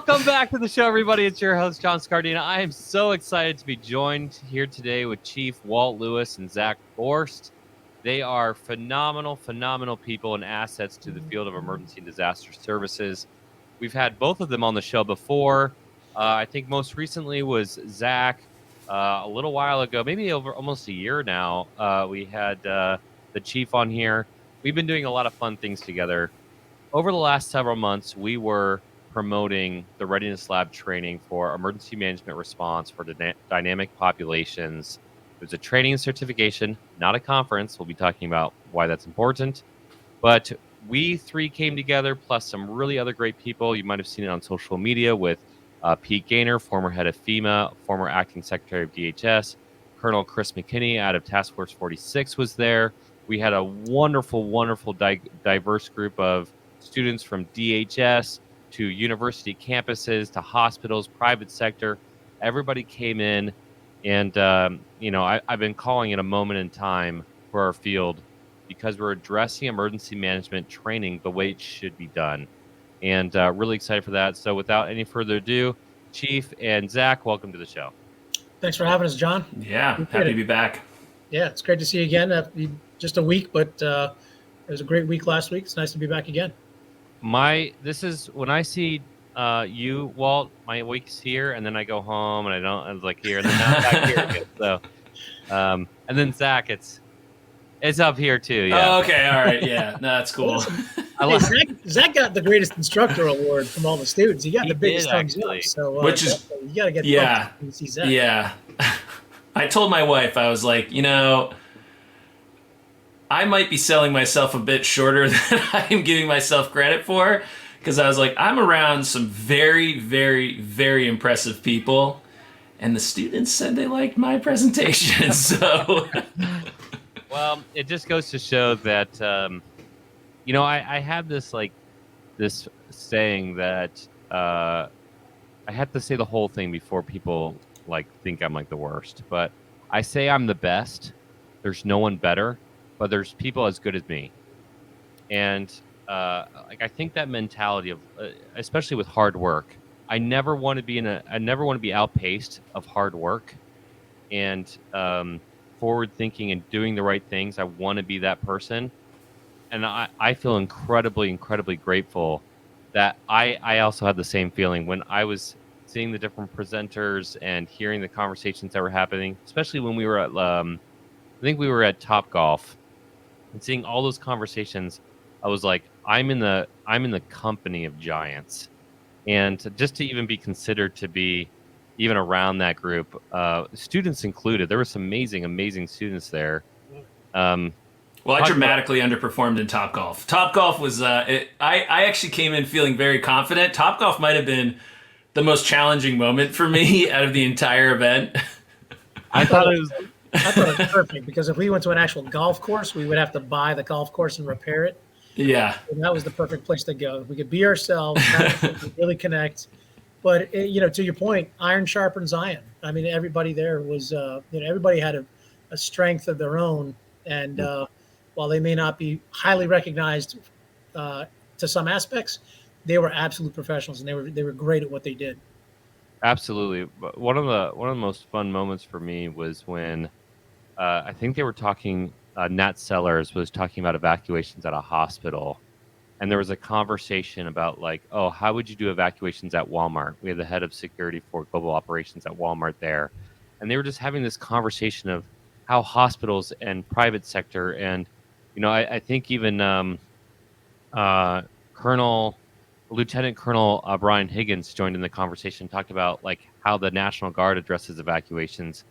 Welcome back to the show, everybody. It's your host, John Scardina. I am so excited to be joined here today with Chief Walt Lewis and Zack Borst. They are phenomenal people and assets to the field of emergency and disaster services. We've had both of them on the show before. I think most recently was Zack a little while ago, maybe over almost a year now. We had the Chief on here. We've been doing a lot of fun things together. Over the last several months, we were promoting the Readiness Lab training for emergency management response for dynamic populations. It was a training and certification, not a conference. We'll be talking about why that's important. But we three came together, plus some really other great people. You might have seen it on social media with Pete Gaynor, former head of FEMA, former acting secretary of DHS. Colonel Chris McKinney out of Task Force 46 was there. We had a wonderful, diverse group of students from DHS to university campuses, to hospitals, private sector. Everybody came in, and I've been calling it a moment in time for our field because we're addressing emergency management training the way it should be done, and really excited for that. So without any further ado, Chief and Zack, welcome to the show. Thanks for having us, John. Yeah, happy to be back. Yeah, it's great to see you again. Just a week, but it was a great week last week. It's nice to be back again. This is when I see you, Walt, my week's here, and then I go home, and I was like here, and then now I'm back here again. So, and then Zack, it's up here too. Yeah. Oh, okay. All right. Yeah. No, that's cool. Zack got the greatest instructor award from all the students. He got the biggest thumbs up. So, which is you got to get yeah, to see Zack. Yeah. I told my wife, I was like, I might be selling myself a bit shorter than I am giving myself credit for, because I was like, I'm around some very, very, very impressive people, and the students said they liked my presentation. So, well, it just goes to show that I have this saying that I have to say the whole thing before people think I'm the worst, but I say I'm the best. There's no one better. But there's people as good as me, and I think that mentality of, especially with hard work, I never want to be outpaced of hard work, and forward thinking and doing the right things. I want to be that person, and I feel incredibly grateful that I also had the same feeling when I was seeing the different presenters and hearing the conversations that were happening, especially when we were at I think we were at Topgolf. And seeing all those conversations, I was like, I'm in the company of giants, and just to even be considered to be even around that group, students included, there were some amazing students there. Well, I dramatically underperformed in Topgolf. Topgolf was I actually came in feeling very confident. Topgolf might have been the most challenging moment for me out of the entire event. I thought it was perfect, because if we went to an actual golf course, we would have to buy the golf course and repair it. Yeah. And that was the perfect place to go. We could be ourselves, really connect. But, to your point, iron sharpens iron. I mean, everybody there was, everybody had a strength of their own. And while they may not be highly recognized to some aspects, they were absolute professionals, and they were great at what they did. Absolutely. One of the most fun moments for me was when I think they were talking. Nat Sellers was talking about evacuations at a hospital, and there was a conversation about how would you do evacuations at Walmart? We had the head of security for global operations at Walmart there, and they were just having this conversation of how hospitals and private sector, and I think even Lieutenant Colonel Brian Higgins joined in the conversation, talked about how the National Guard addresses evacuations.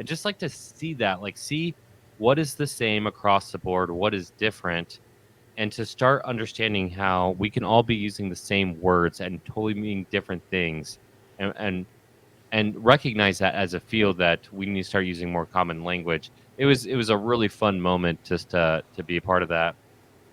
I'd just like to see that, see what is the same across the board, what is different, and to start understanding how we can all be using the same words and totally meaning different things, and recognize that as a field that we need to start using more common language. It was a really fun moment just to be a part of that.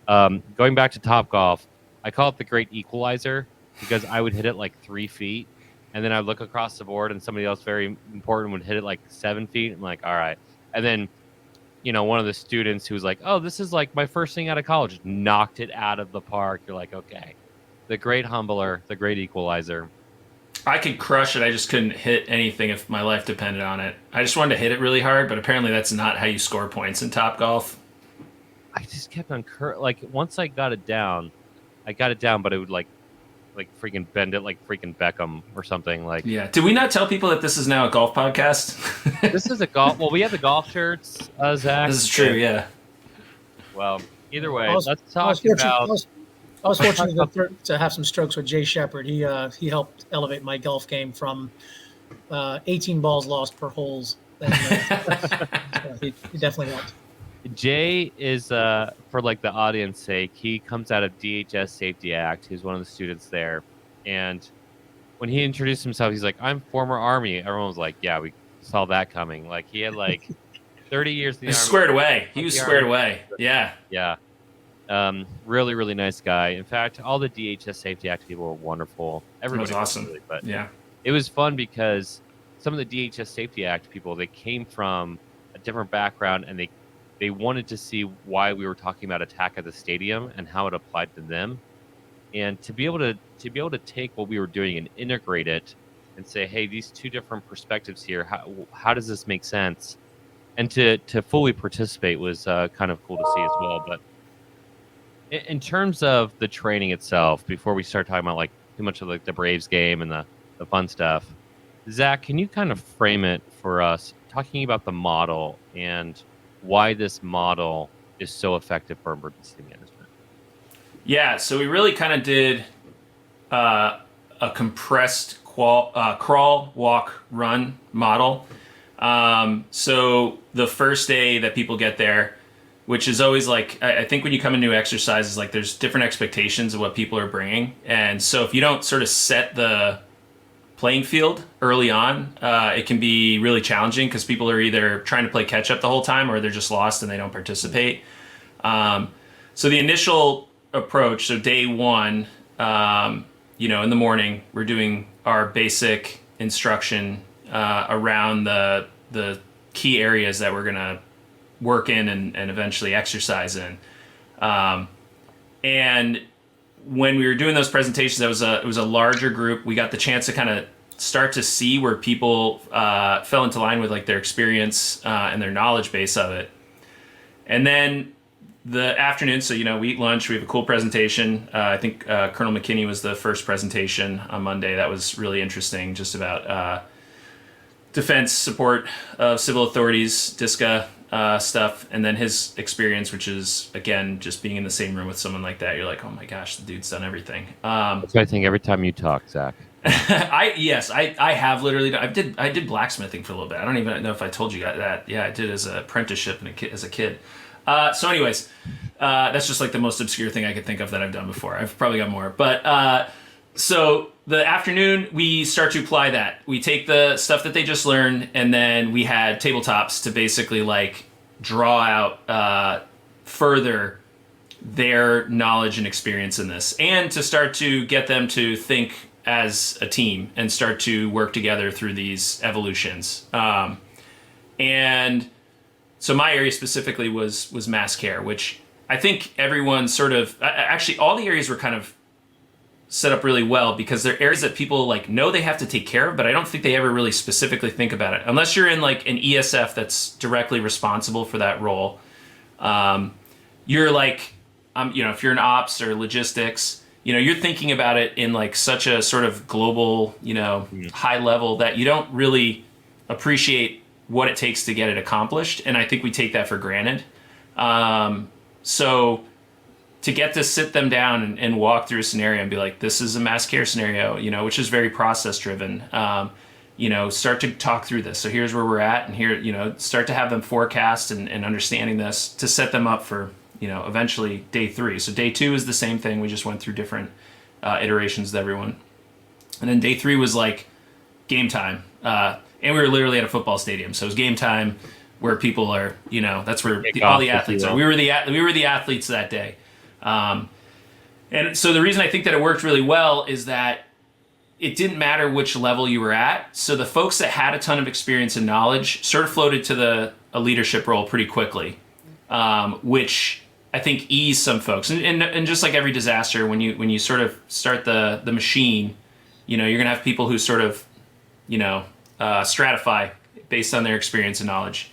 Going back to Topgolf, I call it the great equalizer, because I would hit it 3 feet, and then I'd look across the board and somebody else very important would hit it 7 feet. I'm like, all right. And then, one of the students who was like, oh, this is my first thing out of college, knocked it out of the park. You're like, okay. The great humbler, the great equalizer. I could crush it. I just couldn't hit anything if my life depended on it. I just wanted to hit it really hard, but apparently that's not how you score points in Top Golf. I just kept on like once I got it down, but it would like freaking bend it like freaking Beckham or something. Like, yeah. Did we not tell people that this is now a golf podcast? this is a golf. Well, we have the golf shirts, Zach. This is true. Yeah. Well, either way, I was let's talk about. I was fortunate to have some strokes with Jay Shepard. He helped elevate my golf game from 18 balls lost per holes. And, so he definitely helped. Jay is, for like the audience sake, he comes out of DHS Safety Act. He's one of the students there. And when he introduced himself, he's like, I'm former Army. Everyone was like, yeah, we saw that coming. Like he had like 30 years in the Army. Squared away. He was squared away. Yeah. Yeah. Really, really nice guy. In fact, all the DHS Safety Act people were wonderful. Everybody was awesome. Really, but yeah, it was fun because some of the DHS Safety Act people, they came from a different background and they wanted to see why we were talking about Attack at the Stadium and how it applied to them. And to be able to take what we were doing and integrate it and say, hey, these two different perspectives here, how does this make sense? And to fully participate was kind of cool to see as well. But in terms of the training itself, before we start talking about like too much of like the Braves game and the fun stuff, Zach, can you kind of frame it for us, talking about the model and why this model is so effective for emergency management? Yeah, so we really kind of did a compressed crawl, walk, run model. So the first day that people get there, which is always like, I think when you come into exercises, like there's different expectations of what people are bringing. And so if you don't sort of set the playing field early on, it can be really challenging because people are either trying to play catch up the whole time or they're just lost and they don't participate. So the initial approach, so day one, in the morning, we're doing our basic instruction around the key areas that we're going to work in and eventually exercise in. And when we were doing those presentations, it was a larger group. We got the chance to kind of start to see where people fell into line with like their experience and their knowledge base of it. And then the afternoon, so we eat lunch. We have a cool presentation. I think Colonel McKinney was the first presentation on Monday. That was really interesting, just about defense support of civil authorities, DISCA stuff, and then his experience, which is, again, just being in the same room with someone like that. You're like, oh my gosh, the dude's done everything. That's what I think every time you talk, Zach. I have literally done, I did blacksmithing for a little bit. I don't even know if I told you that. Yeah, I did as an apprenticeship as a kid. So anyways, that's just like the most obscure thing I could think of that I've done before. I've probably got more, but so the afternoon we start to apply that. We take the stuff that they just learned, and then we had tabletops to basically like draw out further their knowledge and experience in this, and to start to get them to think as a team and start to work together through these evolutions. And so my area specifically was mass care, which I think everyone sort of, actually all the areas were kind of set up really well because they're areas that people like know they have to take care of, but I don't think they ever really specifically think about it. Unless you're in like an ESF that's directly responsible for that role. You're like, if you're in ops or logistics, you're thinking about it in like such a sort of global, high level that you don't really appreciate what it takes to get it accomplished. And I think we take that for granted. So to get to sit them down and walk through a scenario and be like, this is a mass care scenario, which is very process driven, start to talk through this. So here's where we're at, and here, start to have them forecast and understanding this to set them up for, eventually day 3. So day 2 is the same thing. We just went through different iterations with everyone. And then day 3 was like game time. And we were literally at a football stadium. So it was game time where people are, that's where all the athletes are. We were the athletes that day. And so the reason I think that it worked really well is that it didn't matter which level you were at. So the folks that had a ton of experience and knowledge sort of floated to a leadership role pretty quickly, which I think eased some folks. And just like every disaster, when you sort of start the machine, you're going to have people who sort of, stratify based on their experience and knowledge.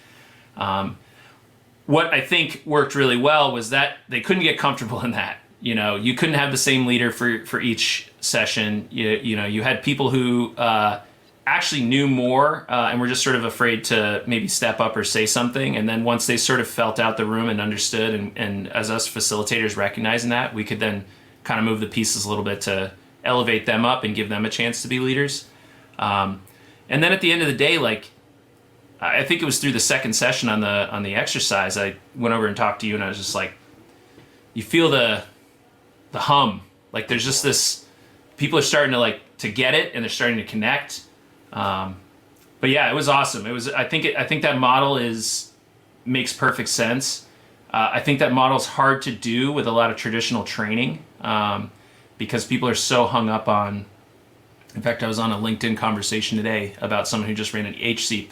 What I think worked really well was that they couldn't get comfortable in that. You couldn't have the same leader for each session. You had people who actually knew more and were just sort of afraid to maybe step up or say something. And then once they sort of felt out the room and understood, and as us facilitators recognizing that, we could then kind of move the pieces a little bit to elevate them up and give them a chance to be leaders. And then at the end of the day, like, I think it was through the second session on the exercise, I went over and talked to you, and I was just like, you feel the hum. Like, there's just this, people are starting to get it, and they're starting to connect. But yeah, it was awesome. I think that model makes perfect sense. I think that model's hard to do with a lot of traditional training, because people are so hung up on. In fact, I was on a LinkedIn conversation today about someone who just ran an HSEEP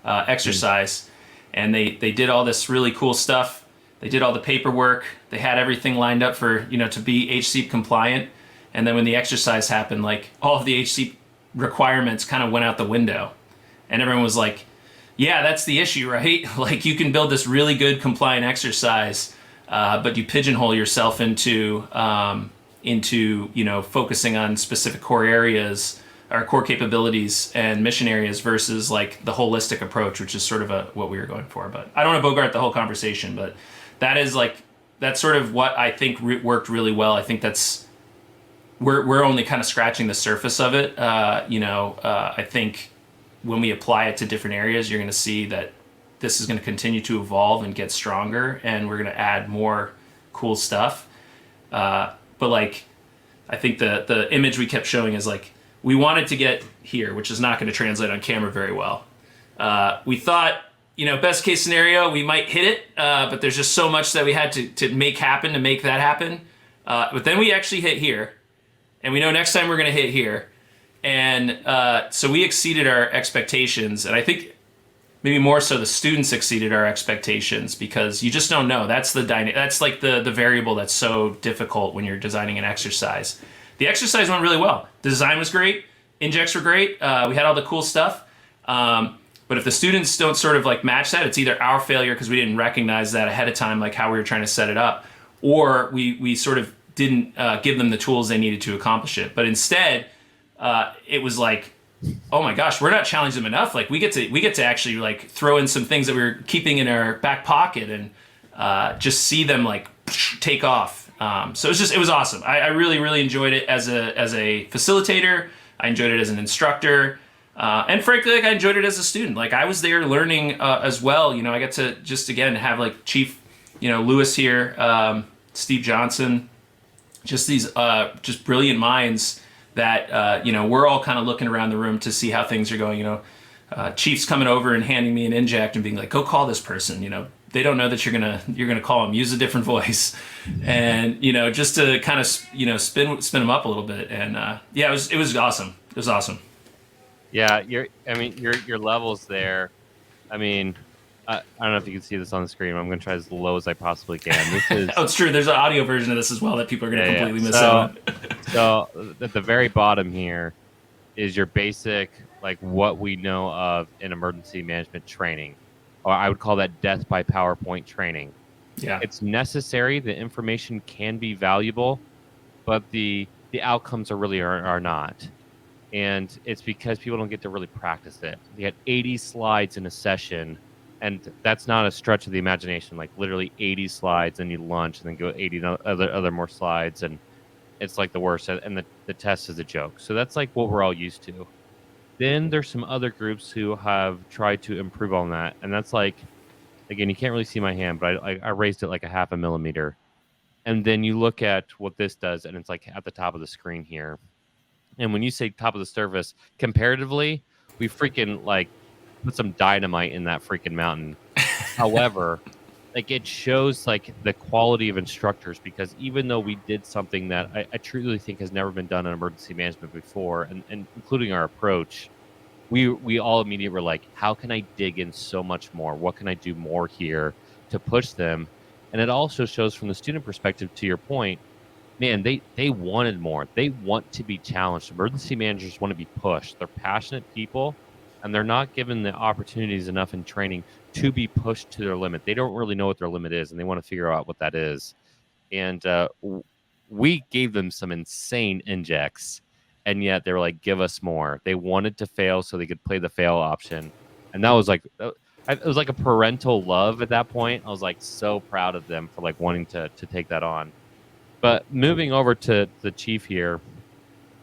exercise, and they did all this really cool stuff. They did all the paperwork. They had everything lined up for, to be HSEEP compliant. And then when the exercise happened, like, all of the HSEEP requirements kind of went out the window. And everyone was like, yeah, that's the issue, right? Like, you can build this really good compliant exercise, but you pigeonhole yourself into focusing on specific core areas or core capabilities and mission areas versus like the holistic approach, which is sort of what we were going for. But I don't want to bogart the whole conversation, but that's sort of what I think worked really well. I think we're only kind of scratching the surface of it. I think when we apply it to different areas, you're going to see that this is going to continue to evolve and get stronger, and we're going to add more cool stuff. But like, I think the image we kept showing is like, we wanted to get here, which is not going to translate on camera very well. We thought, best case scenario, we might hit it, but there's just so much that we had to make happen to make that happen. But then we actually hit here, and we know next time we're going to hit here. And so we exceeded our expectations, and I think maybe more so the students exceeded our expectations, because you just don't know. That's like the variable that's so difficult when you're designing an exercise. The exercise went really well. The design was great. Injects were great. We had all the cool stuff. But if the students don't sort of like match that, it's either our failure because we didn't recognize that ahead of time, like how we were trying to set it up, or we sort of didn't give them the tools they needed to accomplish it. But instead, it was like, oh my gosh, we're not challenging them enough. Like, we get to actually like throw in some things that we were keeping in our back pocket and just see them like take off. So it was awesome. I really, really enjoyed it as a facilitator. I enjoyed it as an instructor. And frankly, like, I enjoyed it as a student. Like, I was there learning as well. I got to just, again, have like Chief, Lewis here, Steve Johnson, just these just brilliant minds that, we're all kind of looking around the room to see how things are going. Chief's coming over and handing me an inject and being like, go call this person. They don't know that you're gonna call them. Use a different voice, and just to kind of spin them up a little bit. And yeah, it was awesome. It was awesome. Yeah, your levels there. I mean, I don't know if you can see this on the screen. I'm going to try as low as I possibly can. This is oh, it's true. There's an audio version of this as well that people are going to completely miss out. So at the very bottom here is your basic, like, what we know of in emergency management training, or I would call that death by PowerPoint training. Yeah, it's necessary. The information can be valuable, but the outcomes are not. And it's because people don't get to really practice it. You had 80 slides in a session, and that's not a stretch of the imagination. Like, literally 80 slides, and you lunch, and then go 80 other more slides, and it's like the worst. And the test is a joke. So that's like what we're all used to. Then there's some other groups who have tried to improve on that, and that's like, again, you can't really see my hand, but I raised it like a 0.5 millimeter. And then you look at what this does, and it's like at the top of the screen here. And when you say top of the surface, comparatively, we freaking like put some dynamite in that freaking mountain. However, like, it shows like the quality of instructors, because even though we did something that I truly think has never been done in emergency management before, and including our approach, we all immediately were like, how can I dig in so much more? What can I do more here to push them? And it also shows from the student perspective, to your point, man, they wanted more. They want to be challenged. Emergency managers want to be pushed. They're passionate people, and they're not given the opportunities enough in training to be pushed to their limit. They don't really know what their limit is, and they want to figure out what that is. And we gave them some insane injects, and yet they were like, "Give us more." They wanted to fail so they could play the fail option, and that was like it was like a parental love at that point. I was like so proud of them for like wanting to take that on. But moving over to the chief here,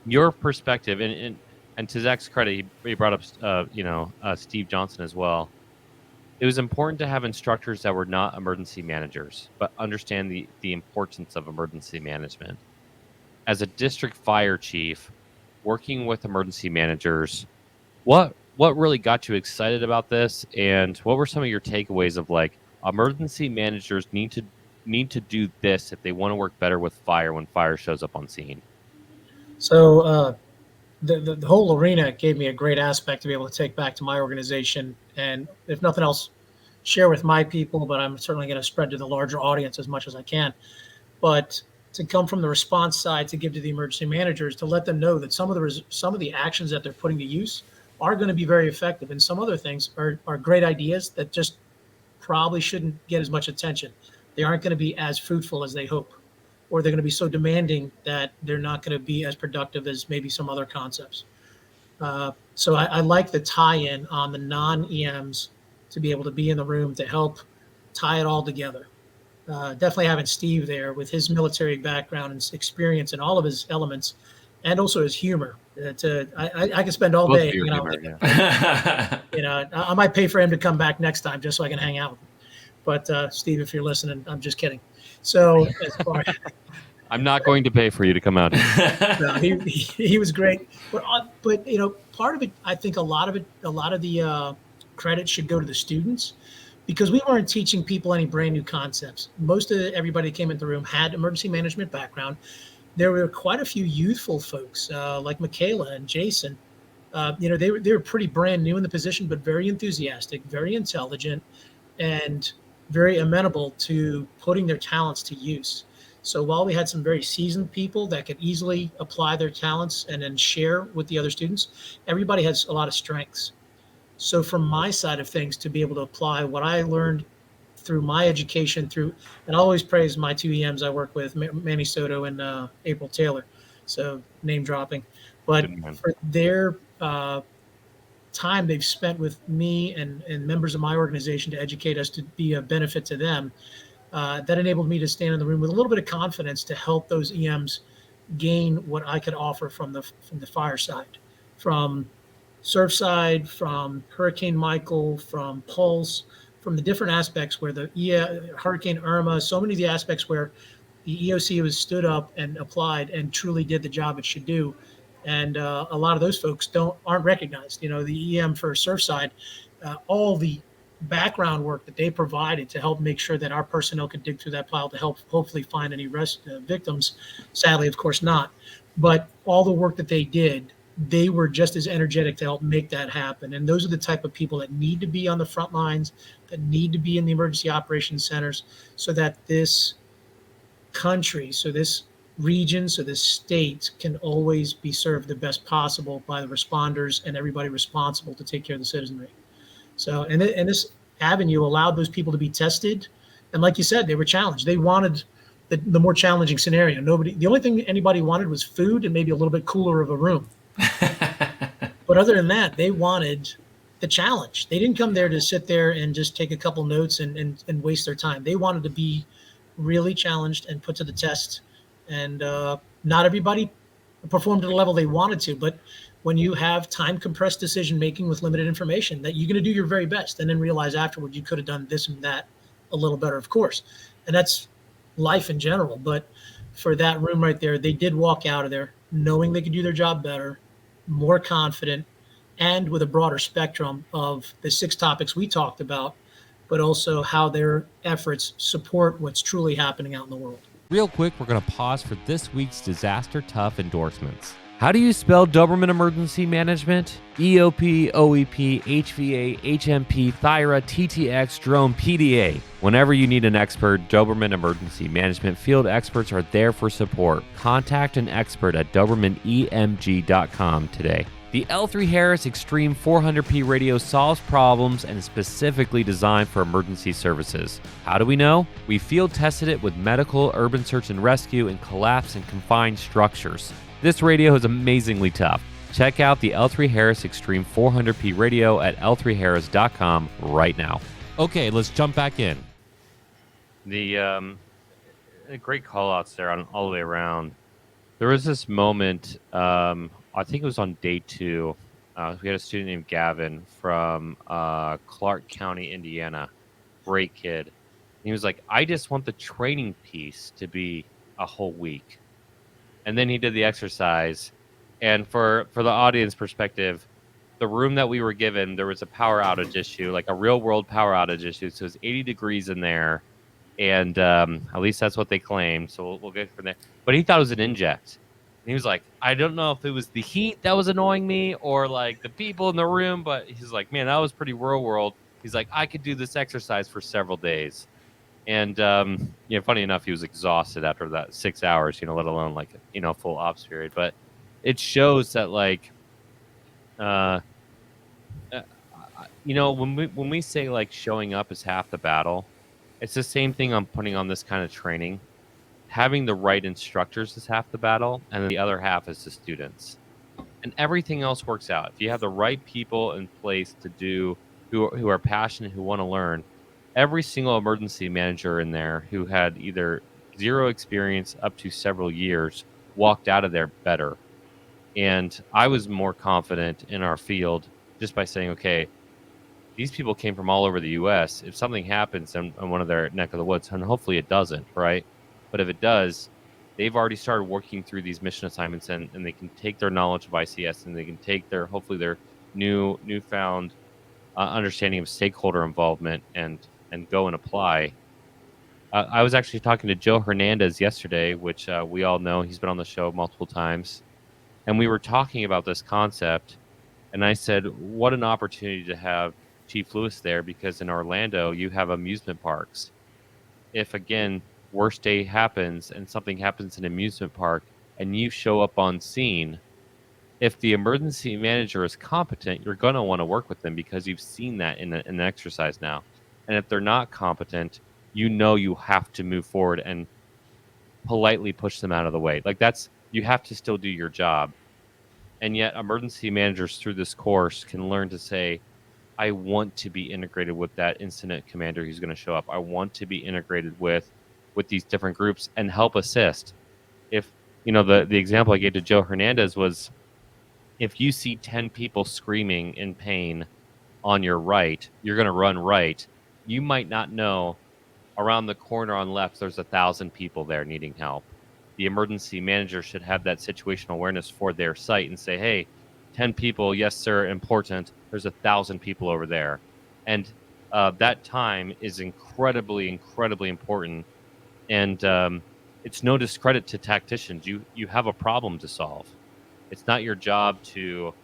your perspective, and to Zach's credit, he brought up Steve Johnson as well. It was important to have instructors that were not emergency managers, but understand the importance of emergency management. As a district fire chief, working with emergency managers, what really got you excited about this, and what were some of your takeaways of like emergency managers need to do this if they want to work better with fire when fire shows up on scene? So the whole arena gave me a great aspect to be able to take back to my organization, and if nothing else, share with my people. But I'm certainly going to spread to the larger audience as much as I can. But to come from the response side to give to the emergency managers, to let them know that some of the actions that they're putting to use are going to be very effective, and some other things are great ideas that just probably shouldn't get as much attention. They aren't going to be as fruitful as they hope, or they're going to be so demanding that they're not going to be as productive as maybe some other concepts. So I like the tie-in on the non-EMs to be able to be in the room to help tie it all together. Definitely having Steve there with his military background and experience in all of his elements, and also his humor. I could spend all day hanging out with him. I might pay for him to come back next time just so I can hang out with him. But Steve, if you're listening, I'm just kidding. So as far I'm not going to pay for you to come out here. No, he was great. But part of it, I think a lot of the credit should go to the students, because we weren't teaching people any brand new concepts. Most of everybody that came into the room had emergency management background. There were quite a few youthful folks like Michaela and Jason. They were pretty brand new in the position, but very enthusiastic, very intelligent, and very amenable to putting their talents to use. So while we had some very seasoned people that could easily apply their talents and then share with the other students, everybody has a lot of strengths. So from my side of things, to be able to apply what I learned through my education, and I always praise my two EMs I work with, Manny Soto and April Taylor. So name dropping, but for their time they've spent with me and members of my organization to educate us to be a benefit to them, that enabled me to stand in the room with a little bit of confidence to help those EMs gain what I could offer from the fire side, from surf side, from Hurricane Michael, from Pulse, from the different aspects where Hurricane Irma, so many of the aspects where the EOC was stood up and applied and truly did the job it should do. And a lot of those folks aren't recognized. The EM for Surfside, all the background work that they provided to help make sure that our personnel could dig through that pile to help hopefully find any victims. Sadly, of course not. But all the work that they did, they were just as energetic to help make that happen. And those are the type of people that need to be on the front lines, that need to be in the emergency operations centers, so that this country, so this region, so this state can always be served the best possible by the responders and everybody responsible to take care of the citizenry. So, and this avenue allowed those people to be tested. And like you said, they were challenged. They wanted the more challenging scenario. The only thing anybody wanted was food and maybe a little bit cooler of a room. But other than that, they wanted the challenge. They didn't come there to sit there and just take a couple notes and waste their time. They wanted to be really challenged and put to the test. And not everybody performed at the level they wanted to, but when you have time compressed decision making with limited information, that you're going to do your very best and then realize afterward you could have done this and that a little better, of course. And that's life in general. But for that room right there, they did walk out of there knowing they could do their job better, more confident, and with a broader spectrum of the 6 topics we talked about, but also how their efforts support what's truly happening out in the world. Real quick, we're going to pause for this week's Disaster Tough endorsements. How do you spell Doberman Emergency Management? EOP, OEP, HVA, HMP, Thyra, TTX, Drone, PDA. Whenever you need an expert, Doberman Emergency Management field experts are there for support. Contact an expert at DobermanEMG.com today. The L3 Harris Extreme 400p radio solves problems and is specifically designed for emergency services. How do we know? We field tested it with medical, urban search and rescue, and collapse and confined structures. This radio is amazingly tough. Check out the L3 Harris Extreme 400p radio at L3Harris.com right now. Okay, let's jump back in. The great call-outs there on all the way around. There was this moment, I think it was on day 2. We had a student named Gavin from Clark County, Indiana. Great kid. And he was like, I just want the training piece to be a whole week. And then he did the exercise. And for the audience perspective, the room that we were given, there was a power outage issue, like a real world power outage issue. So it was 80 degrees in there. And at least that's what they claimed. So we'll get from there. But he thought it was an inject. And he was like, I don't know if it was the heat that was annoying me or like the people in the room. But he's like, man, that was pretty real world. He's like, I could do this exercise for several days. And, funny enough, he was exhausted after that 6 hours, let alone like, full ops period. But it shows that like, when we say like showing up is half the battle, it's the same thing I'm putting on this kind of training. Having the right instructors is half the battle, and then the other half is the students. And everything else works out. If you have the right people in place to do, who are passionate, who want to learn, every single emergency manager in there who had either zero experience up to several years walked out of there better. And I was more confident in our field just by saying, okay, these people came from all over the U.S. If something happens in one of their neck of the woods, and hopefully it doesn't, right? But if it does, they've already started working through these mission assignments, and they can take their knowledge of ICS, and they can take hopefully their newfound understanding of stakeholder involvement and go and apply. I was actually talking to Joe Hernandez yesterday, which we all know. He's been on the show multiple times. And we were talking about this concept. And I said, what an opportunity to have Chief Lewis there, because in Orlando, you have amusement parks. If, again, worst day happens and something happens in an amusement park and you show up on scene, if the emergency manager is competent, you're going to want to work with them because you've seen that in an exercise now. And if they're not competent, you have to move forward and politely push them out of the way. Like you have to still do your job. And yet emergency managers through this course can learn to say, I want to be integrated with that incident commander who's going to show up. I want to be integrated with these different groups and help assist. If, the example I gave to Joe Hernandez was, if you see 10 people screaming in pain on your right, you're going to run right. You might not know around the corner on left, there's 1,000 people there needing help. The emergency manager should have that situational awareness for their site and say, hey, 10 people, yes, sir, important. There's 1,000 people over there. And that time is incredibly, incredibly important. And it's no discredit to tacticians. You have a problem to solve. It's not your job to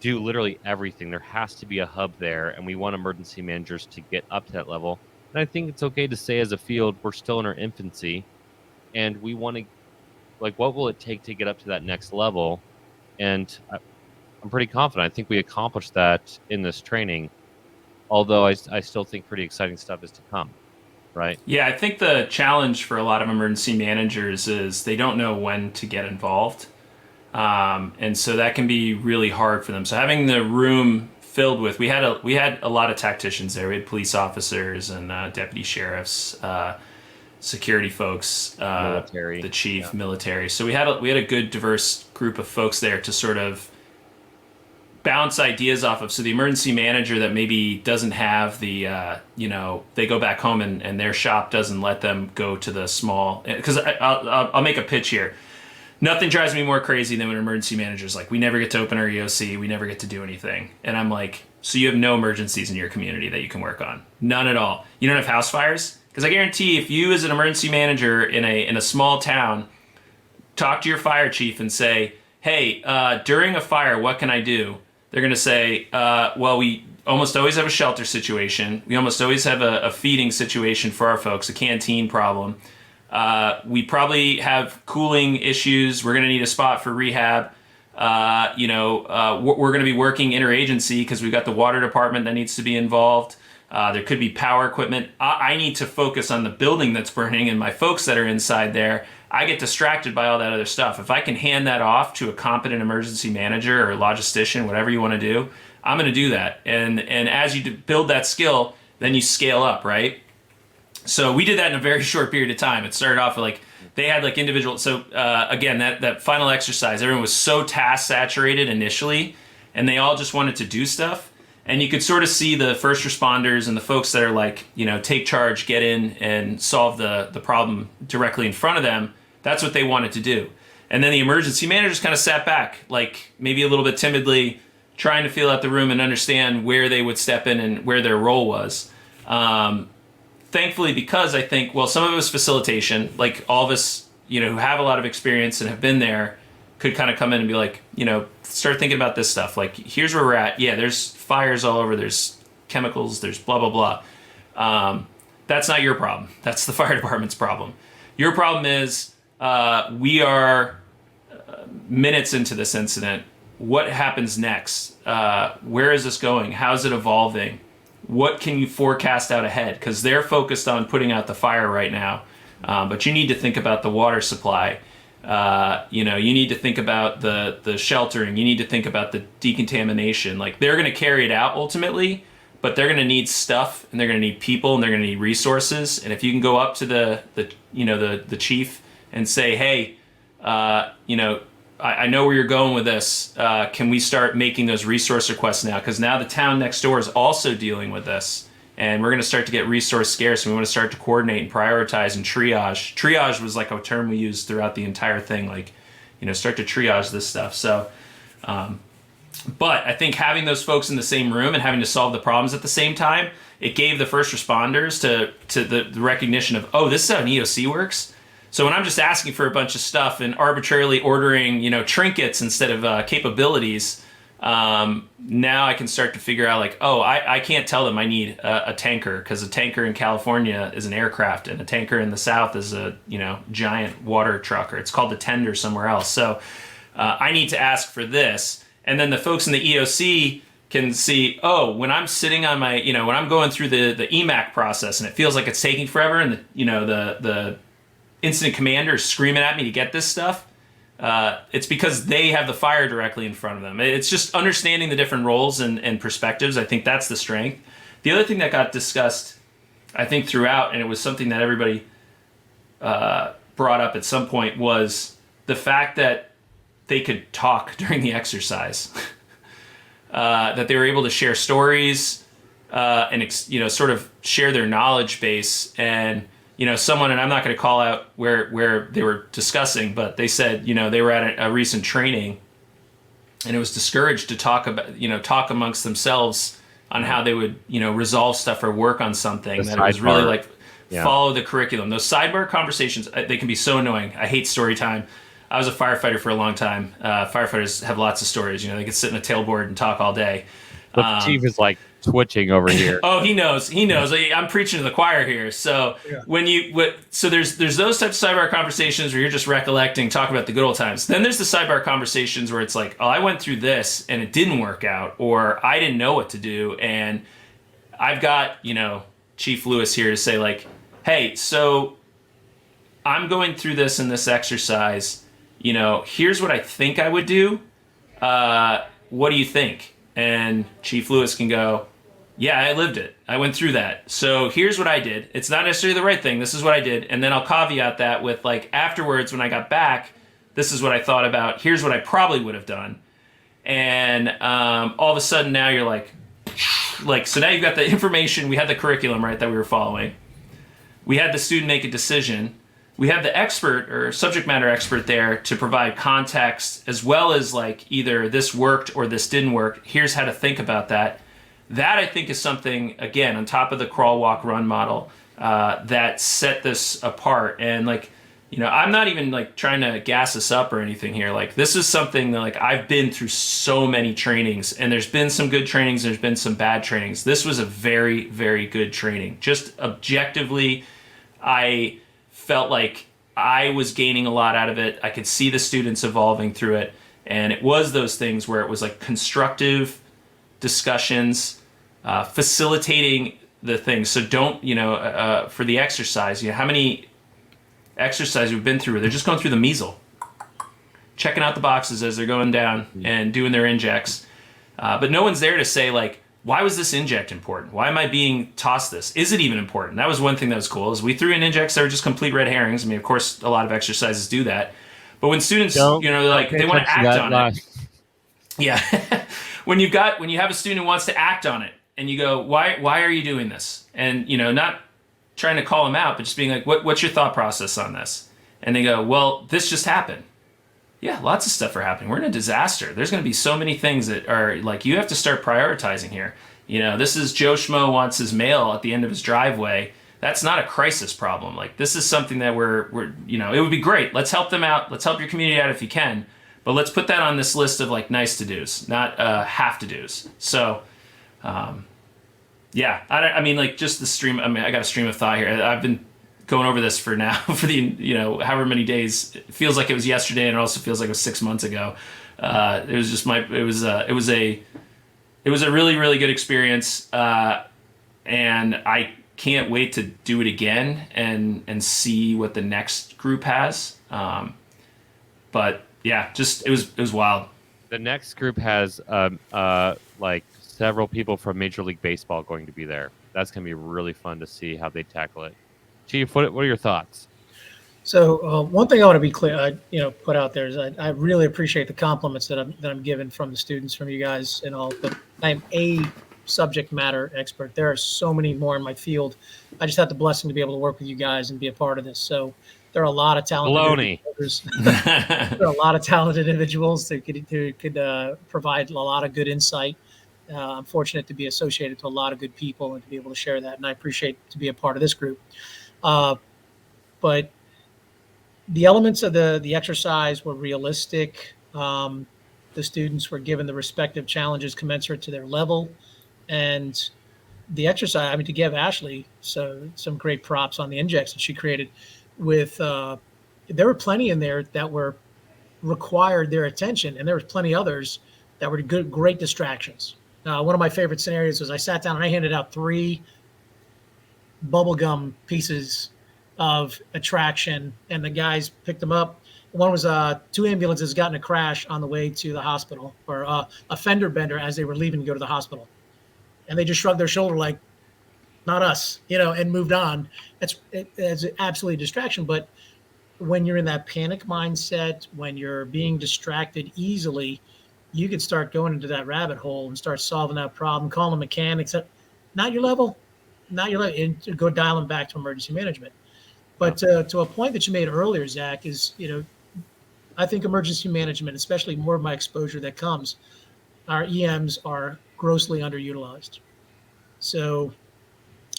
do literally everything. There has to be a hub there, and we want emergency managers to get up to that level. And I think it's okay to say as a field, we're still in our infancy, and we want to, what will it take to get up to that next level? And I'm pretty confident. I think we accomplished that in this training, although I still think pretty exciting stuff is to come, right? Yeah, I think the challenge for a lot of emergency managers is they don't know when to get involved. And so that can be really hard for them. So having the room filled with, we had a lot of tacticians there. We had police officers and deputy sheriffs, security folks, military, the chief, military. So we had a good diverse group of folks there to sort of bounce ideas off of. So the emergency manager that maybe doesn't have the, they go back home and their shop doesn't let them go to the small, because I'll make a pitch here. Nothing drives me more crazy than when an emergency manager's like, we never get to open our EOC, we never get to do anything. And I'm like, so you have no emergencies in your community that you can work on? None at all. You don't have house fires? Because I guarantee if you as an emergency manager in a small town, talk to your fire chief and say, hey, during a fire, what can I do? They're going to say, well, we almost always have a shelter situation. We almost always have a feeding situation for our folks, a canteen problem. We probably have cooling issues. We're going to need a spot for rehab. We're going to be working interagency because we've got the water department that needs to be involved. There could be power equipment. I need to focus on the building that's burning and my folks that are inside there. I get distracted by all that other stuff. If I can hand that off to a competent emergency manager or logistician, whatever you want to do, I'm going to do that. And as you build that skill, then you scale up, right? So we did that in a very short period of time. It started off with like, they had like individual. So again, that final exercise, everyone was so task saturated initially, and they all just wanted to do stuff. And you could sort of see the first responders and the folks that are like, take charge, get in and solve the problem directly in front of them. That's what they wanted to do. And then the emergency managers kind of sat back, like maybe a little bit timidly, trying to feel out the room and understand where they would step in and where their role was. Thankfully, because I think, well, some of it was facilitation, like all of us, who have a lot of experience and have been there could kind of come in and be like, start thinking about this stuff. Like, here's where we're at. Yeah, there's fires all over. There's chemicals. There's blah, blah, blah. That's not your problem. That's the fire department's problem. Your problem is we are minutes into this incident. What happens next? Where is this going? How's it evolving? What can you forecast out ahead? Because they're focused on putting out the fire right now. But you need to think about the water supply. You need to think about the sheltering. You need to think about the decontamination. Like, they're going to carry it out ultimately, but they're going to need stuff, and they're going to need people, and they're going to need resources. And if you can go up to the chief and say, hey, I know where you're going with this. Can we start making those resource requests now? Because now the town next door is also dealing with this. And we're going to start to get resource scarce, and we want to start to coordinate and prioritize and triage. Triage was like a term we used throughout the entire thing, like, start to triage this stuff. So, but I think having those folks in the same room and having to solve the problems at the same time, it gave the first responders to the recognition of, oh, this is how an EOC works. So when I'm just asking for a bunch of stuff and arbitrarily ordering, trinkets instead of capabilities, now I can start to figure out like, oh, I can't tell them I need a tanker, because a tanker in California is an aircraft and a tanker in the South is a, giant water truck, or it's called the tender somewhere else. So I need to ask for this. And then the folks in the EOC can see, oh, when I'm sitting on my, when I'm going through the EMAC process and it feels like it's taking forever, and the incident commander is screaming at me to get this stuff, it's because they have the fire directly in front of them. It's just understanding the different roles and perspectives. I think that's the strength. The other thing that got discussed, I think, throughout, and it was something that everybody brought up at some point, was the fact that they could talk during the exercise. That they were able to share stories and sort of share their knowledge base. And someone, and I'm not going to call out where they were discussing, but they said, they were at a recent training, and it was discouraged to talk amongst themselves on how they would, resolve stuff or work on something. That it was really like follow the curriculum. Those sidebar conversations, they can be so annoying. I hate story time. I was a firefighter for a long time. Firefighters have lots of stories. They could sit in a tailboard and talk all day. The chief is like twitching over here. Oh, he knows. I'm preaching to the choir here. So there's those types of sidebar conversations where you're just recollecting, talking about the good old times. Then there's the sidebar conversations where it's like, oh, I went through this and it didn't work out, or I didn't know what to do, and I've got Chief Lewis here to say like, hey, so I'm going through this in this exercise. Here's what I think I would do. What do you think? And Chief Lewis can go, yeah, I lived it. I went through that. So here's what I did. It's not necessarily the right thing. This is what I did. And then I'll caveat that with like, afterwards, when I got back, this is what I thought about. Here's what I probably would have done. And all of a sudden now you're like, so now you've got the information. We had the curriculum, right, that we were following. We had the student make a decision. We have the expert or subject matter expert there to provide context, as well as like either this worked or this didn't work. Here's how to think about that. That, I think, is something, again, on top of the crawl, walk, run model that set this apart. And like, I'm not even like trying to gas us up or anything here. Like this is something that like I've been through so many trainings, and there's been some good trainings, there's been some bad trainings. This was a very, very good training. Just objectively, I felt like I was gaining a lot out of it. I could see the students evolving through it. And it was those things where it was like constructive discussions, facilitating the things. So don't, for the exercise, how many exercises we've been through, they're just going through the measle, checking out the boxes as they're going down and doing their injects. But no one's there to say like, why was this inject important? Why am I being tossed this? Is it even important? That was one thing that was cool is we threw in injects that were just complete red herrings. I mean, of course, a lot of exercises do that. But when students, they're like, they want to act on it. Yeah. when you have a student who wants to act on it and you go, why are you doing this? And, not trying to call them out, but just being like, what's your thought process on this? And they go, well, this just happened. Yeah, lots of stuff are happening. We're in a disaster. There's going to be so many things that are like, you have to start prioritizing here. This is Joe Schmo wants his mail at the end of his driveway. That's not a crisis problem. Like this is something that we're it would be great. Let's help them out. Let's help your community out if you can. But let's put that on this list of like nice to dos, not have to dos. So, yeah, I mean like just the stream. I mean, I got a stream of thought here. I've been going over this for now for the however many days. It feels like it was yesterday, and it also feels like it was 6 months ago. It was just it was a really, really good experience, and I can't wait to do it again and see what the next group has. But yeah, just it was wild. The next group has like several people from Major League Baseball going to be there. That's going to be really fun to see how they tackle it. Chief, what are your thoughts? So one thing I want to be clear, put out there is I really appreciate the compliments that I'm given from the students, from you guys and all. But I'm a subject matter expert. There are so many more in my field. I just had the blessing to be able to work with you guys and be a part of this. So there are a lot of talented individuals. There are a lot of talented individuals that could provide a lot of good insight. I'm fortunate to be associated to a lot of good people and to be able to share that. And I appreciate to be a part of this group. But the elements of the exercise were realistic. The students were given the respective challenges commensurate to their level. And the exercise, I mean, to give Ashley some great props on the injects that she created with, there were plenty in there that were required their attention. And there was plenty others that were great distractions. One of my favorite scenarios was I sat down and I handed out 3 bubblegum pieces of attraction, and the guys picked them up. One was 2 ambulances got in a crash on the way to the hospital, or a fender bender as they were leaving to go to the hospital. And they just shrugged their shoulder like, not us, and moved on. It's absolutely a distraction. But when you're in that panic mindset, when you're being distracted easily, you could start going into that rabbit hole and start solving that problem, calling mechanics. Not your level, and go dialing back to emergency management. But to a point that you made earlier, Zach, is, I think emergency management, especially more of my exposure that comes, our EMs are grossly underutilized. So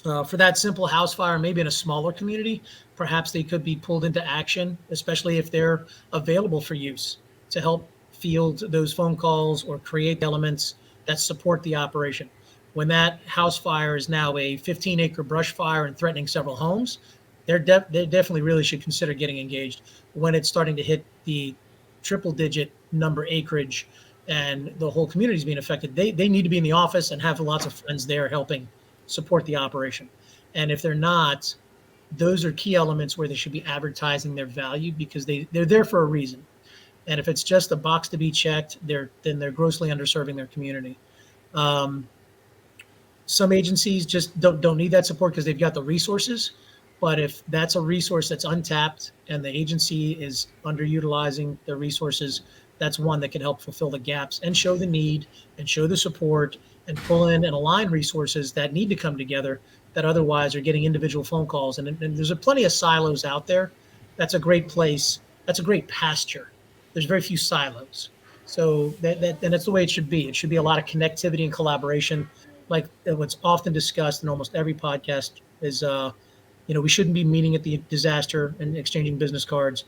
for that simple house fire, maybe in a smaller community, perhaps they could be pulled into action, especially if they're available for use to help field those phone calls or create elements that support the operation. When that house fire is now a 15-acre brush fire and threatening several homes, they definitely really should consider getting engaged. When it's starting to hit the triple-digit number acreage and the whole community is being affected, they need to be in the office and have lots of friends there helping support the operation. And if they're not, those are key elements where they should be advertising their value, because they're there for a reason. And if it's just a box to be checked, then they're grossly underserving their community. Some agencies just don't need that support because they've got the resources. But if that's a resource that's untapped and the agency is underutilizing their resources, that's one that can help fulfill the gaps and show the need and show the support and pull in and align resources that need to come together that otherwise are getting individual phone calls. And there's plenty of silos out there. That's a great place. That's a great pasture. There's very few silos. So and that's the way it should be. It should be a lot of connectivity and collaboration. Like what's often discussed in almost every podcast is We shouldn't be meeting at the disaster and exchanging business cards.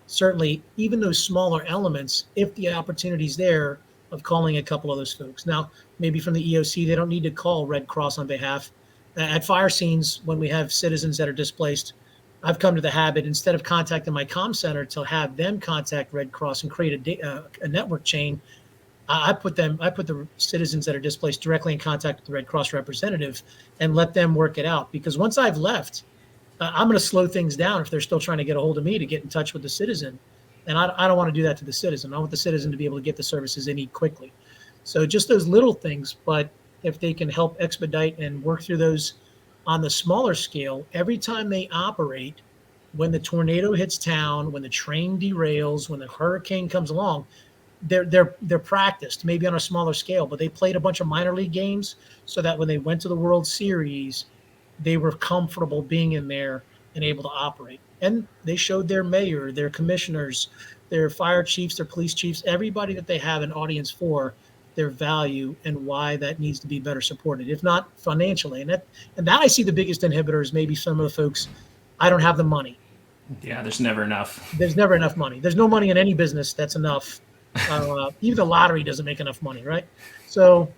Certainly, even those smaller elements, if the opportunity's there, of calling a couple of those folks. Now, maybe from the EOC, they don't need to call Red Cross on behalf. At fire scenes, when we have citizens that are displaced, I've come to the habit, instead of contacting my comm center, to have them contact Red Cross and create a network chain. I put the citizens that are displaced directly in contact with the Red Cross representative and let them work it out. Because once I've left, I'm going to slow things down if they're still trying to get a hold of me to get in touch with the citizen. And I don't want to do that to the citizen. I want the citizen to be able to get the services they need quickly. So just those little things, but if they can help expedite and work through those on the smaller scale, every time they operate, when the tornado hits town, when the train derails, when the hurricane comes along, they're practiced, maybe on a smaller scale, but they played a bunch of minor league games so that when they went to the World Series, they were comfortable being in there and able to operate. And they showed their mayor, their commissioners, their fire chiefs, their police chiefs, everybody that they have an audience for, their value and why that needs to be better supported, if not financially. And that I see the biggest inhibitor is maybe some of the folks, I don't have the money. Yeah, there's never enough. There's never enough money. There's no money in any business that's enough. Even the lottery doesn't make enough money, right? So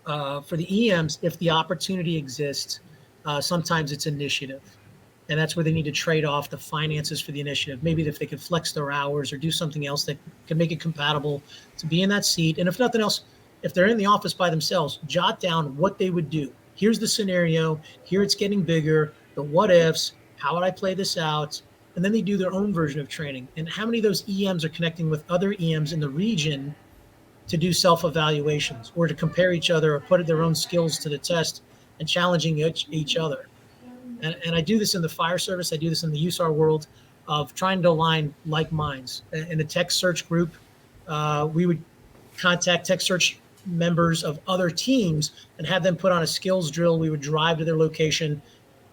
for the EMs, if the opportunity exists, sometimes it's initiative. And that's where they need to trade off the finances for the initiative. Maybe if they could flex their hours or do something else that can make it compatible to be in that seat. And if nothing else, if they're in the office by themselves, jot down what they would do. Here's the scenario. Here it's getting bigger. The what ifs. How would I play this out? And then they do their own version of training. And how many of those EMs are connecting with other EMs in the region to do self-evaluations or to compare each other or put their own skills to the test and challenging each other? And I do this in the fire service. I do this in the USAR world of trying to align like minds. In the tech search group, we would contact tech search members of other teams and have them put on a skills drill. We would drive to their location.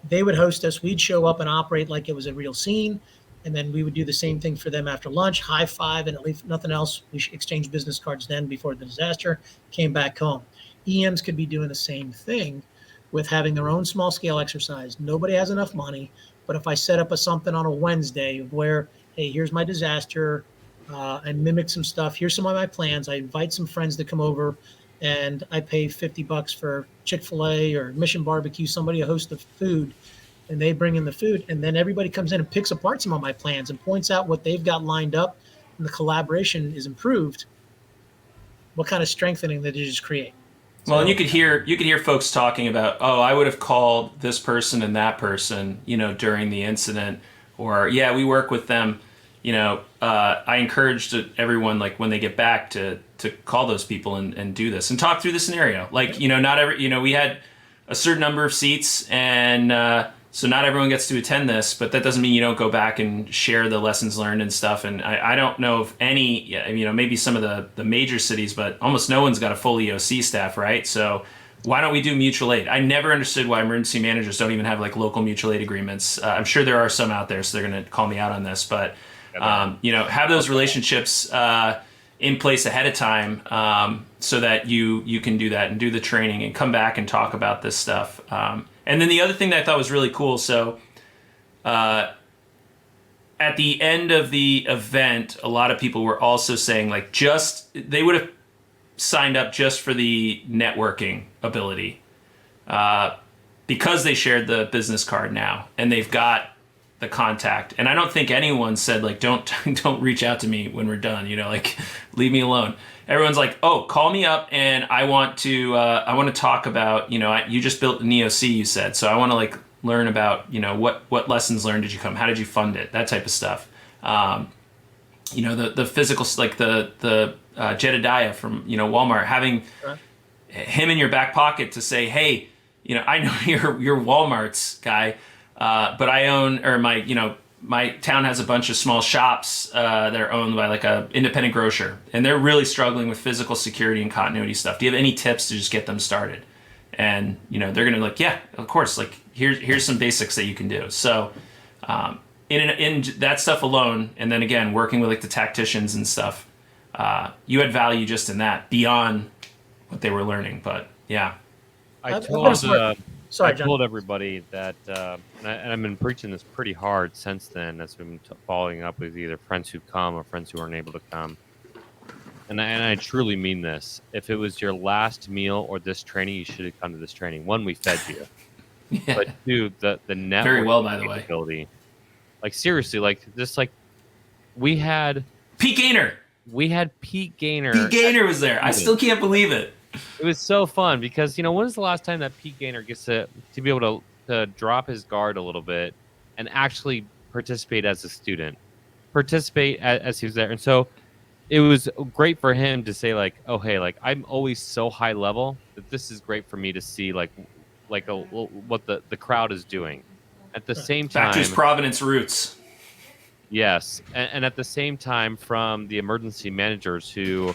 They would host us. We'd show up and operate like it was a real scene. And then we would do the same thing for them after lunch, high five, and if nothing else, we exchanged business cards then before the disaster, came back home. EMs could be doing the same thing with having their own small scale exercise. Nobody has enough money, but if I set up something on a Wednesday where, hey, here's my disaster, and mimic some stuff, here's some of my plans. I invite some friends to come over and I pay $50 for Chick-fil-A or Mission Barbecue, somebody to host the food, and they bring in the food, and then everybody comes in and picks apart some of my plans and points out what they've got lined up, and the collaboration is improved. What kind of strengthening did you just create? Well, and you could hear folks talking about, oh, I would have called this person and that person, during the incident, or yeah, we work with them. I encouraged everyone, like when they get back, to call those people and do this and talk through the scenario. Like, not every, we had a certain number of seats, and so not everyone gets to attend this, but that doesn't mean you don't go back and share the lessons learned and stuff. And I don't know if any, maybe some of the major cities, but almost no one's got a full EOC staff, right? So why don't we do mutual aid? I never understood why emergency managers don't even have like local mutual aid agreements. I'm sure there are some out there, so they're going to call me out on this, but have those relationships in place ahead of time, so that you can do that and do the training and come back and talk about this stuff. And then the other thing that I thought was really cool, so at the end of the event, a lot of people were also saying like they would have signed up just for the networking ability, because they shared the business card now and they've got the contact. And I don't think anyone said like, don't reach out to me when we're done, like leave me alone. Everyone's like, oh, call me up and I want to talk about, you just built an EOC, you said, so I want to like learn about, what lessons learned did you come, how did you fund it, that type of stuff. The physical, like the Jedediah from, Walmart, having him in your back pocket to say, hey, I know you're Walmart's guy, but I own, or my town has a bunch of small shops that are owned by like a independent grocer, and they're really struggling with physical security and continuity stuff. Do you have any tips to just get them started? And they're gonna be like, yeah, of course. Like here's some basics that you can do. So in that stuff alone, and then again working with like the tacticians and stuff, you had value just in that beyond what they were learning. But yeah, I told Sorry, I've John. told everybody that, and I've been preaching this pretty hard since then, as we've been following up with either friends who come or friends who aren't able to come. And I truly mean this. If it was your last meal or this training, you should have come to this training. One, we fed you, Yeah. but two, the Very networking well, by the way. capability. Like seriously, like just like we had Pete Gaynor. Pete Gaynor. Pete Gaynor was there. I still can't believe it. It was so fun because when was the last time that Pete Gaynor gets to be able to drop his guard a little bit and actually participate as a student, participate as he was there, and so it was great for him to say like, oh hey, like I'm always so high level that this is great for me to see what the crowd is doing. At the same time, back to his Providence roots. Yes, and at the same time, from the emergency managers who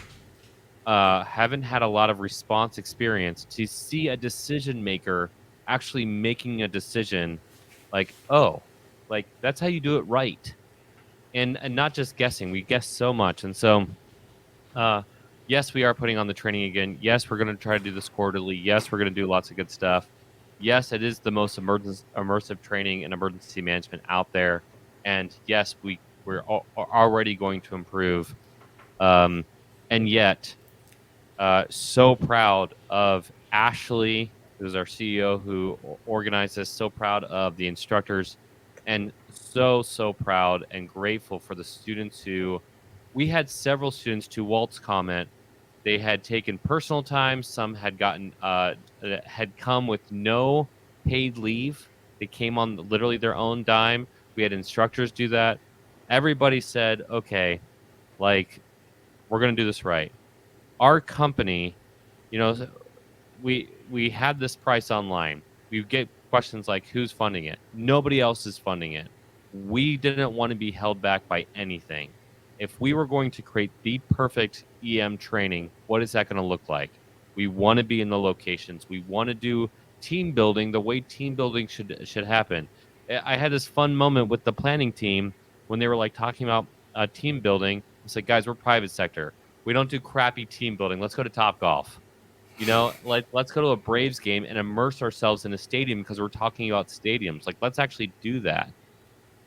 haven't had a lot of response experience, to see a decision maker actually making a decision, like, oh, like that's how you do it right, and not just guessing. We guess so much, and so yes, we are putting on the training again. Yes, we're going to try to do this quarterly. Yes, we're going to do lots of good stuff. Yes, it is the most immersive training in emergency management out there. And yes, we're already going to improve. And yet, so proud of Ashley, who's our CEO, who organized this. So proud of the instructors, and so proud and grateful for the students who. We had several students, to Walt's comment, they had taken personal time. Some had had come with no paid leave. They came on literally their own dime. We had instructors do that. Everybody said, okay, like, we're going to do this right. Our company, we had this price online. We get questions like, who's funding it? Nobody else is funding it. We didn't want to be held back by anything. If we were going to create the perfect EM training, what is that going to look like? We want to be in the locations. We want to do team building the way team building should happen. I had this fun moment with the planning team when they were like talking about team building. It's like, guys, we're private sector. We don't do crappy team building. Let's go to Top Golf. Let's go to a Braves game and immerse ourselves in a stadium because we're talking about stadiums. Like, let's actually do that.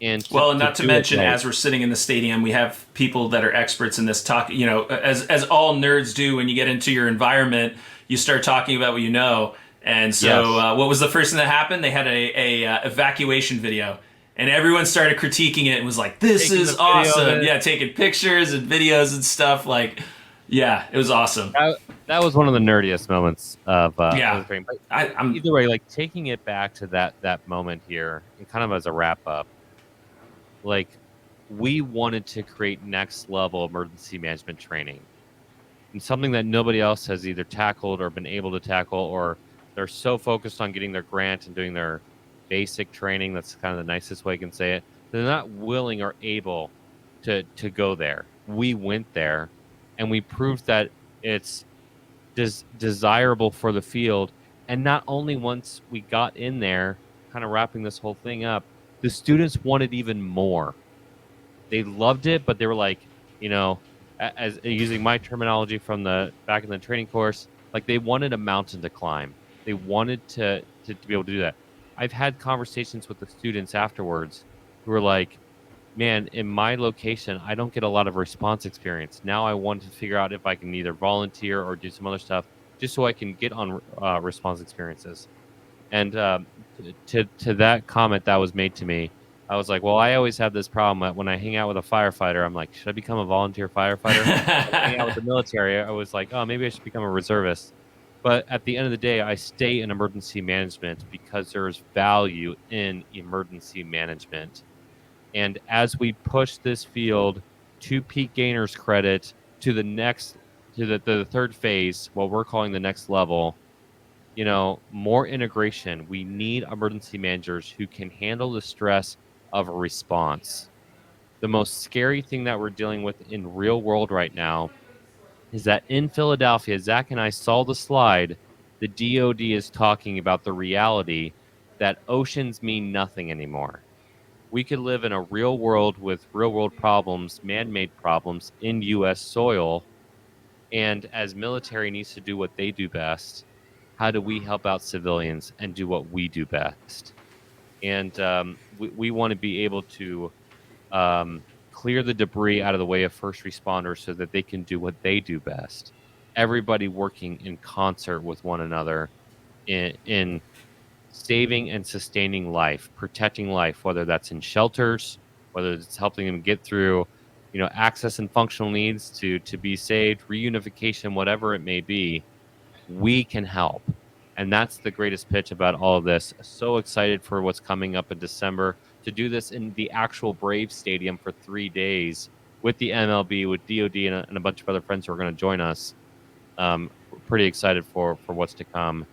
And not to mention, as we're sitting in the stadium, we have people that are experts in this talk. As all nerds do, when you get into your environment, you start talking about what you know. And so, Yes. What was the first thing that happened? They had a evacuation video, and everyone started critiquing it and was like, "This is awesome!" Yeah, taking pictures and videos and stuff. Like, yeah, it was awesome. That was one of the nerdiest moments of the training. But I'm either way, like taking it back to that moment here, and kind of as a wrap up. Like, we wanted to create next level emergency management training, and something that nobody else has either tackled or been able to tackle, or they're so focused on getting their grant and doing their basic training. That's kind of the nicest way I can say it. They're not willing or able to go there. We went there, and we proved that it's desirable for the field. And not only once we got in there, kind of wrapping this whole thing up, the students wanted even more. They loved it, but they were like, as using my terminology from the back in the training course, like they wanted a mountain to climb. They wanted to be able to do that. I've had conversations with the students afterwards who were like, man, in my location, I don't get a lot of response experience. Now I want to figure out if I can either volunteer or do some other stuff just so I can get on response experiences. And to that comment that was made to me, I was like, well, I always have this problem that when I hang out with a firefighter, I'm like, should I become a volunteer firefighter? Hang out with the military, I was like, oh, maybe I should become a reservist. But at the end of the day, I stay in emergency management because there's value in emergency management. And as we push this field, to Pete Gaynor's credit, to the third phase, what we're calling the next level, more integration. We need emergency managers who can handle the stress of a response. The most scary thing that we're dealing with in real world right now is that in Philadelphia, Zack and I saw the slide, the DOD is talking about the reality that oceans mean nothing anymore. We could live in a real world with real world problems, man-made problems in U.S. soil, and as military needs to do what they do best, how do we help out civilians and do what we do best. And we want to be able to clear the debris out of the way of first responders so that they can do what they do best. Everybody working in concert with one another in saving and sustaining life, protecting life, whether that's in shelters, whether it's helping them get through, access and functional needs to be saved, reunification, whatever it may be. We can help. And that's the greatest pitch about all of this. So excited for what's coming up in December to do this in the actual Brave Stadium for 3 days with the MLB, with DOD, and a bunch of other friends who are going to join us. We're pretty excited for what's to come.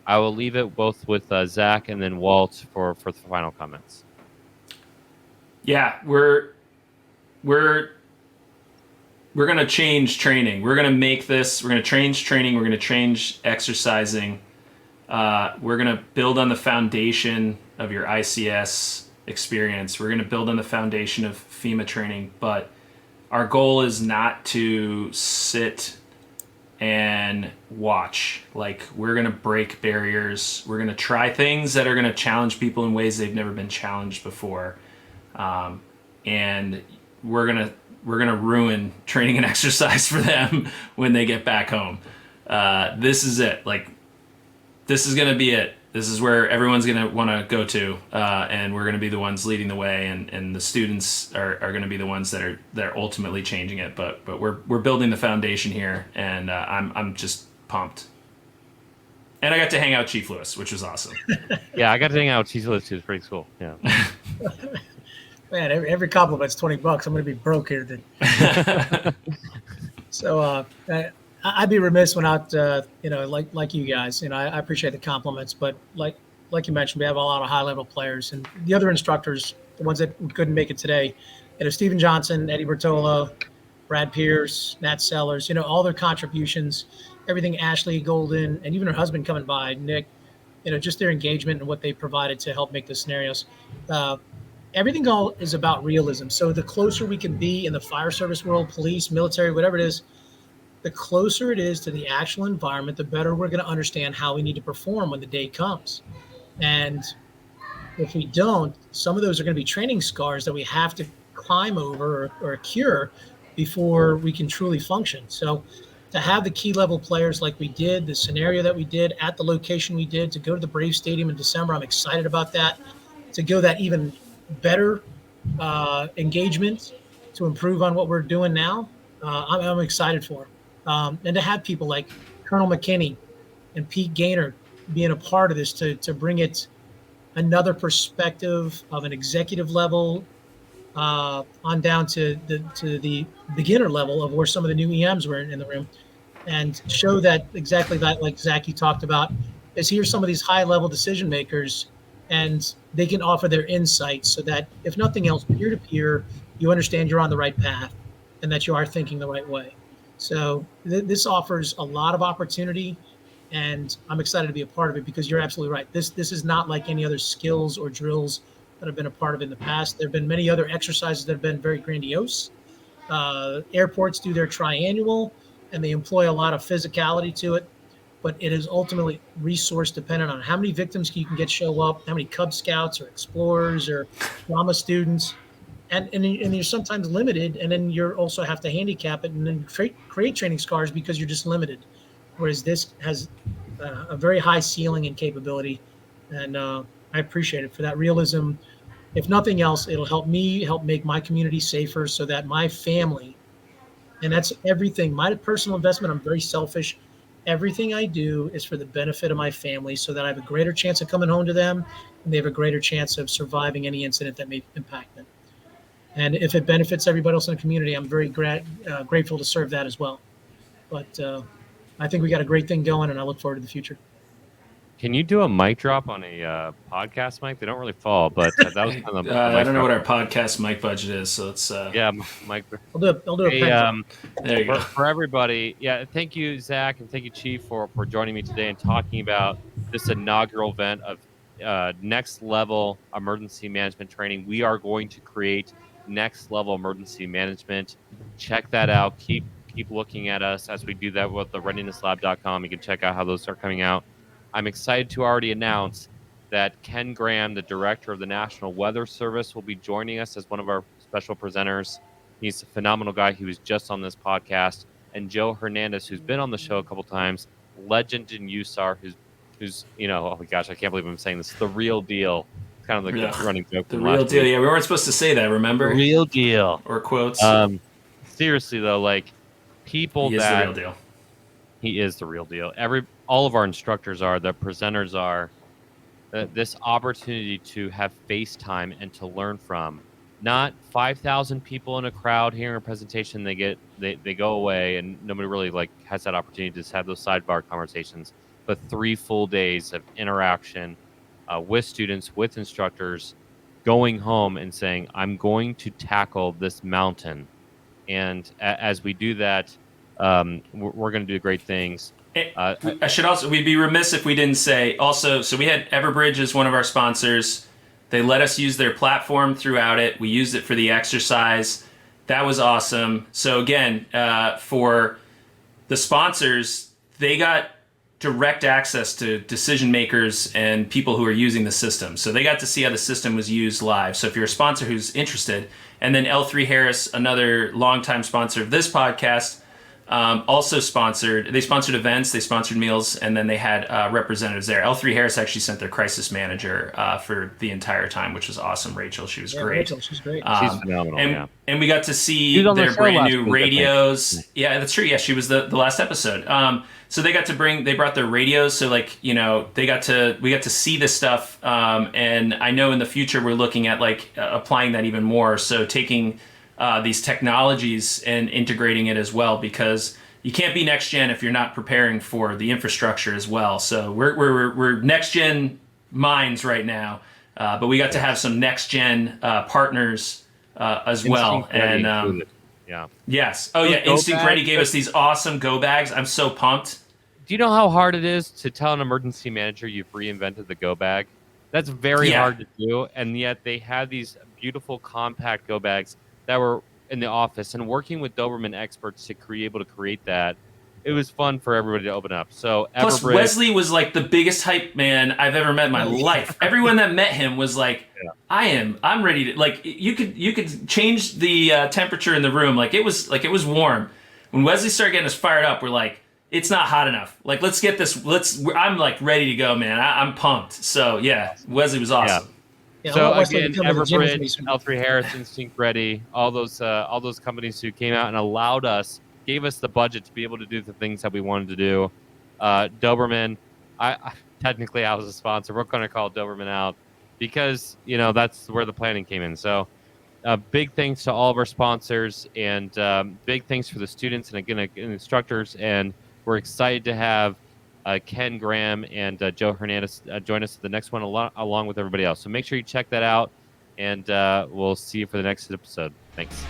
I will leave it both with Zack and then Walt for the final comments. Yeah, we're going to change training. We're going to make this. We're going to change training. We're going to change exercising. We're going to build on the foundation of your ICS experience. We're going to build on the foundation of FEMA training. But our goal is not to sit and watch. Like, we're going to break barriers. We're going to try things that are going to challenge people in ways they've never been challenged before. And we're going to ruin training and exercise for them when they get back home. This is it. Like, this is going to be it. This is where everyone's going to want to go to, and we're going to be the ones leading the way, and the students are going to be the ones that are ultimately changing it. But we're building the foundation here, and I'm just pumped. And I got to hang out with Chief Lewis, which was awesome. Yeah, I got to hang out with Chief Lewis too. It's pretty cool. Yeah. Man, every compliment's $20. I'm going to be broke here. Then. So I'd be remiss without like you guys. I appreciate the compliments, but like you mentioned, we have a lot of high level players, and the other instructors, the ones that couldn't make it today, Stephen Johnson, Eddie Bertola, Brad Pierce, Nat Sellers, all their contributions, everything. Ashley Golden, and even her husband coming by, Nick. Just their engagement and what they provided to help make the scenarios. Everything all is about realism. So the closer we can be in the fire service world, police, military, whatever it is, the closer it is to the actual environment, the better we're going to understand how we need to perform when the day comes. And if we don't, some of those are going to be training scars that we have to climb over or cure before we can truly function. So to have the key level players like we did, the scenario that we did at the location we did, to go to the Brave Stadium in December, I'm excited about that. To go that even better engagement to improve on what we're doing now, I'm excited for. And to have people like Colonel McKinney and Pete Gaynor being a part of this to bring it another perspective of an executive level on down to the beginner level of where some of the new EMs were in the room, and show that exactly that, like Zack, you talked about, is here's some of these high level decision makers, and they can offer their insights so that, if nothing else, peer to peer, you understand you're on the right path and that you are thinking the right way. So this offers a lot of opportunity, and I'm excited to be a part of it, because you're absolutely right. This is not like any other skills or drills that I've been a part of in the past. There have been many other exercises that have been very grandiose. Airports do their triannual, and they employ a lot of physicality to it, but it is ultimately resource dependent on how many victims you can get show up, how many Cub Scouts or explorers or drama students. And you're sometimes limited, and then you also have to handicap it and then create training scars because you're just limited. Whereas this has a very high ceiling and capability, and I appreciate it for that realism. If nothing else, it'll help me help make my community safer, so that my family, and that's everything, my personal investment, I'm very selfish. Everything I do is for the benefit of my family, so that I have a greater chance of coming home to them, and they have a greater chance of surviving any incident that may impact them. And if it benefits everybody else in the community, I'm very grateful to serve that as well. But I think we got a great thing going, and I look forward to the future. Can you do a mic drop on a podcast mic? They don't really fall, but that was kind of. I don't know what our podcast mic budget is, so it's. Yeah, mic. I'll do a pen there you go. For everybody, yeah. Thank you, Zack, and thank you, Chief, for joining me today and talking about this inaugural event of next level emergency management training. We are going to create next level emergency management. Check that out. Keep looking at us as we do that with the readinesslab.com. You can check out how those are coming out. I'm excited to already announce that Ken Graham, the director of the National Weather Service, will be joining us as one of our special presenters. He's a phenomenal guy. He was just on this podcast. And Joe Hernandez, who's been on the show a couple times, legend in USAR, who's oh my gosh, I can't believe I'm saying this, the real deal. It's kind of like the running joke The from real last deal. week. Yeah, we weren't supposed to say that, remember? The real deal. Or quotes. Seriously though, like people he is that the real deal. He is the real deal. All of our instructors are, the presenters are. This opportunity to have FaceTime and to learn from, not 5,000 people in a crowd hearing a presentation. They go away and nobody really like has that opportunity to just have those sidebar conversations. But 3 full days of interaction with students, with instructors, going home and saying, I'm going to tackle this mountain. And as we do that, we're going to do great things. I should also, we'd be remiss if we didn't say also, so we had Everbridge as one of our sponsors. They let us use their platform throughout it. We used it for the exercise. That was awesome. So again, for the sponsors, they got direct access to decision makers and people who are using the system. So they got to see how the system was used live. So if you're a sponsor who's interested, and then L3 Harris, another longtime sponsor of this podcast, also sponsored events, they sponsored meals, and then they had representatives there. L3 Harris actually sent their crisis manager for the entire time, which was awesome. Rachel, she was great. Rachel, she's great. She's phenomenal. And we got to see their brand new radios. Yeah, that's true. Yeah, she was the last episode. So they brought their radios. So we got to see this stuff. And I know in the future we're looking at applying that even more. So taking these technologies and integrating it as well, because you can't be next gen if you're not preparing for the infrastructure as well. So we're next gen minds right now, but we got to have some next gen partners as well. And yes, Instinct Ready gave us these awesome go bags. I'm so pumped. Do you know how hard it is to tell an emergency manager you've reinvented the go bag? That's very hard to do, and yet they had these beautiful compact go bags that were in the office, and working with Doberman experts to be able to create that, it was fun for everybody to open up. So plus Wesley was like the biggest hype man I've ever met in my life. Everyone that met him was like, I'm ready to, you could change the temperature in the room. It was warm. When Wesley started getting us fired up, we're like, it's not hot enough. Let's get this. I'm ready to go, man. I'm pumped. So yeah, Wesley was awesome. Yeah, so again, Everbridge, L3 Harris, Instinct Ready, all those companies who came out and gave us the budget to be able to do the things that we wanted to do. Doberman, I technically was a sponsor. We're going to call Doberman out because that's where the planning came in. So big thanks to all of our sponsors, and big thanks for the students and again instructors. And we're excited to have Ken Graham and Joe Hernandez join us for the next one along with everybody else. So make sure you check that out, and we'll see you for the next episode. Thanks.